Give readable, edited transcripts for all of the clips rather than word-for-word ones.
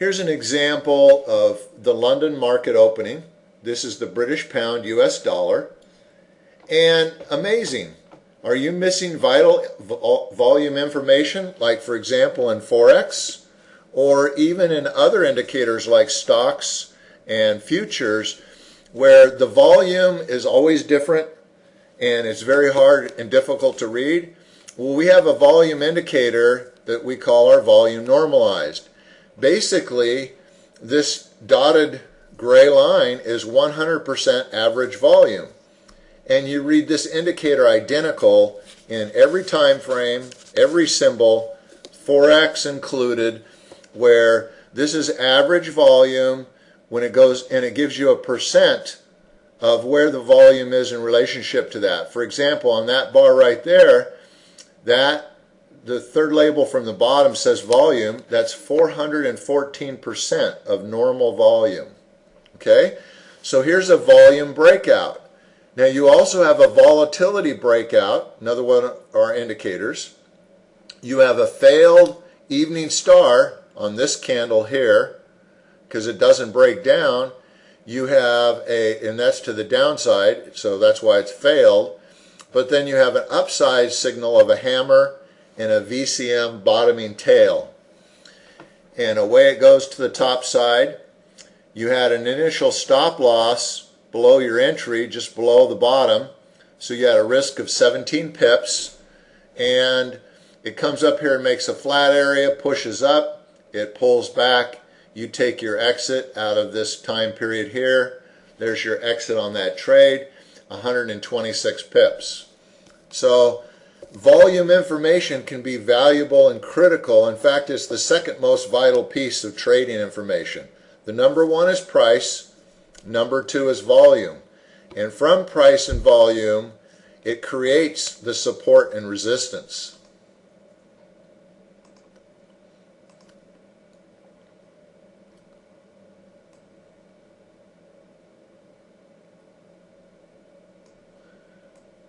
Here's an example of the London market opening. This is the British pound US dollar. And amazing. Are you missing vital volume information, like for example in Forex, or even in other indicators like stocks and futures, where the volume is always different and it's very hard and difficult to read? Well, we have a volume indicator that we call our volume normalized. Basically, this dotted gray line is 100% average volume. And you read this indicator identical in every time frame, every symbol, Forex included, where this is average volume when it goes, and it gives you a percent of where the volume is in relationship to that. For example, on that bar right there, the third label from the bottom says volume. That's 414% of normal volume. Okay? So here's a volume breakout. Now you also have a volatility breakout, another one of our indicators. You have a failed evening star on this candle here because it doesn't break down. You have and that's to the downside, so that's why it's failed. But then you have an upside signal of a hammer and a VCM bottoming tail. And away it goes to the top side. You had an initial stop loss below your entry, just below the bottom. So you had a risk of 17 pips. And it comes up here and makes a flat area, pushes up, it pulls back. You take your exit out of this time period here. There's your exit on that trade, 126 pips. So volume information can be valuable and critical. In fact, it's the second most vital piece of trading information. The number one is price, number two is volume. And from price and volume, it creates the support and resistance.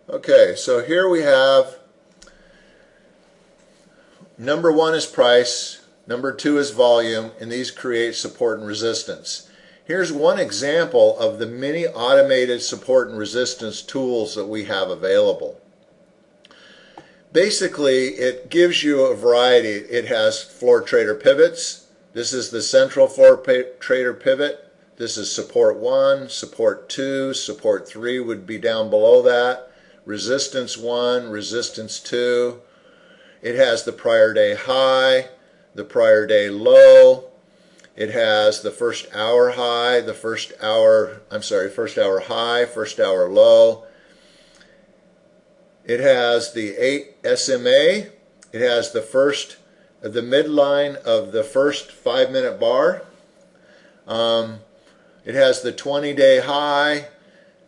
Okay, so here we have number one is price, number two is volume, and these create support and resistance. Here's one example of the many automated support and resistance tools that we have available. Basically, it gives you a variety. It has floor trader pivots. This is the central floor trader pivot. This is support 1, support 2, support 3 would be down below that. Resistance 1, resistance 2. It has the prior day high, the prior day low. It has the first hour high, first hour high, first hour low. It has the 8 SMA. It has the midline of the first 5-minute bar. It has the 20-day high.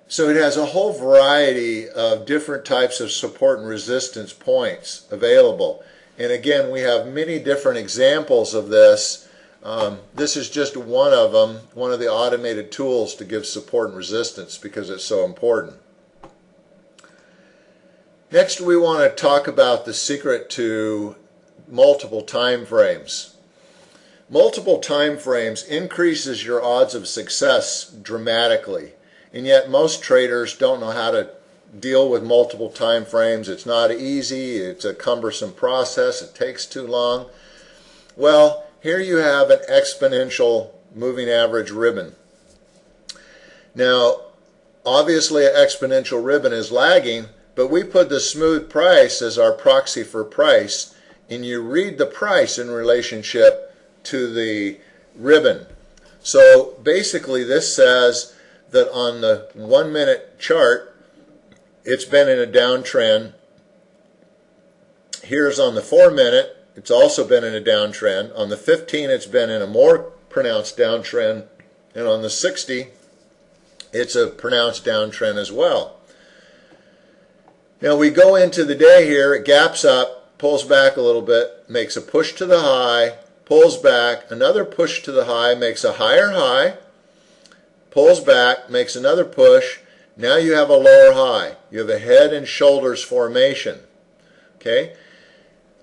So it has a whole variety of different types of support and resistance points available. And again, we have many different examples of this. This is just one of them, one of the automated tools to give support and resistance because it's so important. Next, we want to talk about the secret to multiple time frames. Multiple time frames increases your odds of success dramatically. And yet most traders don't know how to deal with multiple time frames. It's not easy. It's a cumbersome process. It takes too long. Well, here you have an exponential moving average ribbon. Now, obviously an exponential ribbon is lagging, but we put the smooth price as our proxy for price, and you read the price in relationship to the ribbon. So basically this says that on the 1-minute chart, it's been in a downtrend. Here's on the 4-minute, it's also been in a downtrend. On the 15, it's been in a more pronounced downtrend. And on the 60, it's a pronounced downtrend as well. Now we go into the day here, it gaps up, pulls back a little bit, makes a push to the high, pulls back, another push to the high, makes a higher high, pulls back, makes another push. Now you have a lower high. You have a head and shoulders formation. Okay?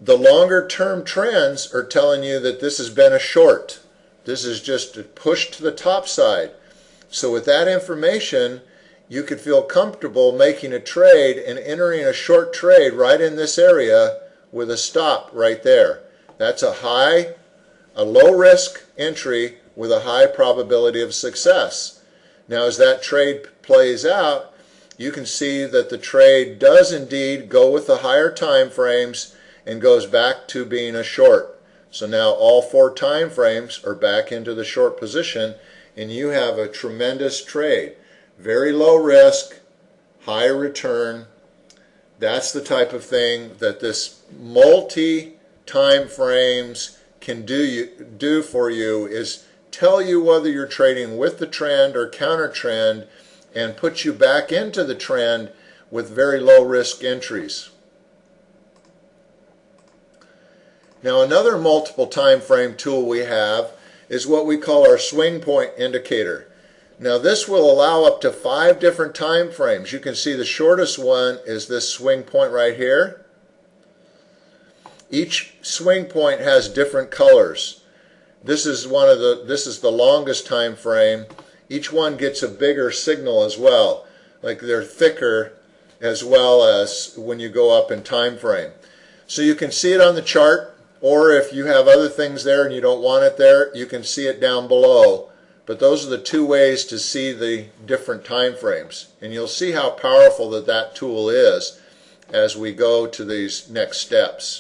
The longer term trends are telling you that this has been a short. This is just a push to the top side. So with that information, you could feel comfortable making a trade and entering a short trade right in this area with a stop right there. That's a low risk entry with a high probability of success. Now as that trade plays out, you can see that the trade does indeed go with the higher time frames and goes back to being a short. So now all 4 time frames are back into the short position, and you have a tremendous trade. Very low risk, high return. That's the type of thing that this multi-time frames can do for you, is tell you whether you're trading with the trend or counter trend, and put you back into the trend with very low risk entries. Now another multiple time frame tool we have is what we call our swing point indicator. Now this will allow up to 5 different time frames. You can see the shortest one is this swing point right here. Each swing point has different colors. This is the longest time frame. Each one gets a bigger signal as well. Like they're thicker as well as when you go up in time frame. So you can see it on the chart, or if you have other things there and you don't want it there, you can see it down below. But those are the 2 ways to see the different time frames. And you'll see how powerful that tool is as we go to these next steps.